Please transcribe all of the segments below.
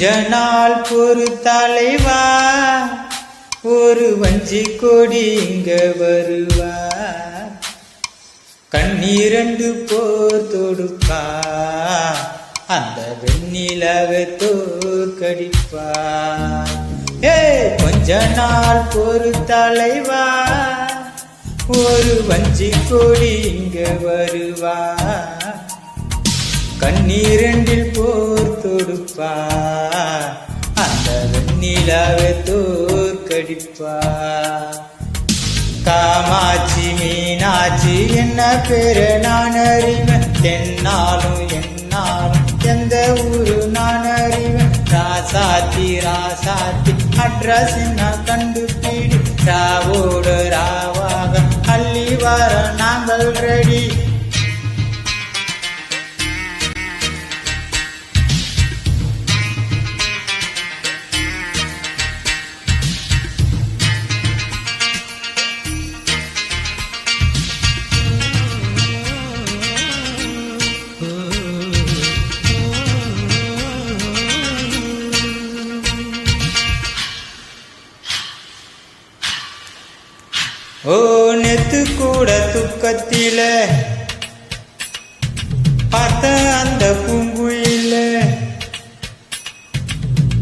கொஞ்ச நாள் பொறு தலைவா, ஒரு வஞ்சி கொடி இங்க வருவா, கண்ணீரண்டு போர் தொடுப்பா, அந்த வெண்ணிலவை தோற்கடிப்பா. கொஞ்ச நாள் பொறு தலைவா, ஒரு வஞ்சி கொடி இங்க வருவா, கண்ணீரண்டில் போர் தொடுப்பா, அந்த வெண்ணிலவை தோற்கடிப்பா. காமாட்சி மீனாட்சி என்ன பேரு நான் அறிவேன், என்னாலும் என்னாலும் எந்த ஊரு நான் அறிவேன். ராசாத்தி ராசாத்தி அட்ரஸ் நான் கண்டுபிடி, ராவோடு ராவாக அள்ளி வர நாங்கள் ரெடி. நேத்து கூட துக்கத்தில பார்த்த அந்த பூங்குயில,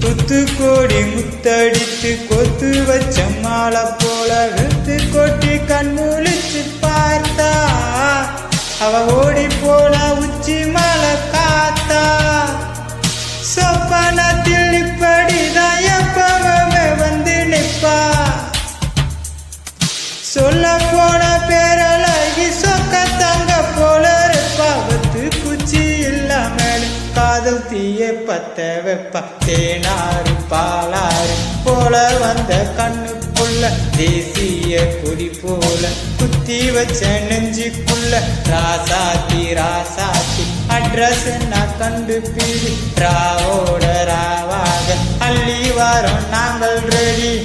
துத்துக்கோடி முத்தடித்து கொத்து வச்ச மாலை போல வெத்து கொட்டி கண்முழிச்சு பார்த்தா, அவ ஓடி போன உச்சி மலை காத்தா. சொப்பனத்தில் இப்படிதான் எப்பவுமே வந்து நிற்பா, சொல்ல போன பேரழகி சொக்க தங்க போல இருப்பா. வத்து குச்சி இல்லாமல் காதல் தீய பத்த வெப்பா, தேனாறு பாலாறு போல வந்த கண்ணுக்குள்ள தேசிய கொடி போல குத்தி வச்ச நெஞ்சுக்குள்ள. ராசாத்தி ராசாத்தி அட்ரஸ் நான் கண்டுபிடி, ராவோட ராவாக அள்ளி வாரம் நாங்கள் ரெடி.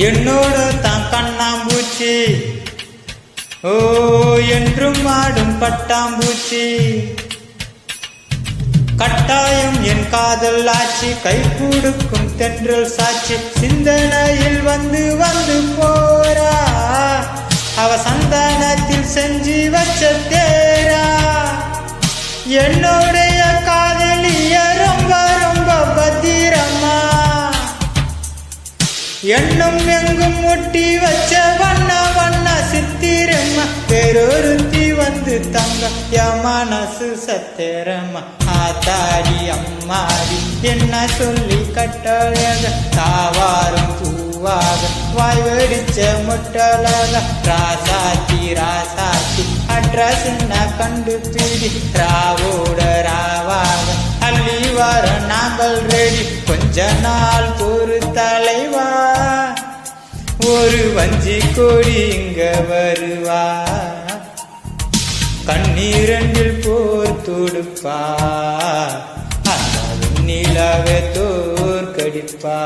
என்னோட தான் கண்ணாம்பூச்சி, ஓ என்றும் ஆடும் பட்டாம்பூச்சி, கட்டாயம் என் காதல் ஆட்சி, கை கொடுக்கும் தென்றல் சாட்சி, சிந்தனையில் வந்து வந்து போரா, அவ சந்தானத்தில் செஞ்சு வச்ச தேரா. என்னுடைய காதலிய ரொம்ப ரொம்ப பத்திரமா, எண்ணம் எங்கும் முட்டி வச்ச வண்ண வண்ண சித்திரம்மா. வேறொருத்தி வந்து தங்க என் மனசு சத்திரம்மா. ஆத்தாடி அம்மாடி என்ன சொல்லி கட்டழக, தாவாரம் பூவாக வாய் வெடிச்ச முட்டழக. ராசாத்தி ராசாத்தி அட்ரஸ் நான் கண்டுபிடி, ராவோட ராவாக அள்ளி வர நாங்கள் ரெடி. கொஞ்ச நாள் பொறு தலைவா, ஒரு வஞ்சி கொடி இங்க வருவா, கண்ணீரண்டில் போர் தொடுப்பா, அந்த வெண்ணிலவை தோற்கடிப்பா.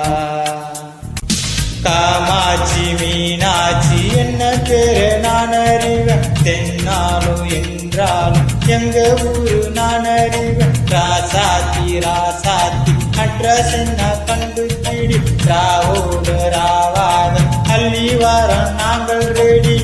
காமாட்சி மீனாட்சி என்ன பேரு நான் அறிவேன், தென்னாலும் என்றாலும் எங்க ஊரு நான் அறிவேன். ராசாத்தி ராசாத்தி அட்ரஸ் நான் கண்டுபிடி, ராவோடு ராவாக அள்ளி வாரம் நாங்கள் ரெடி.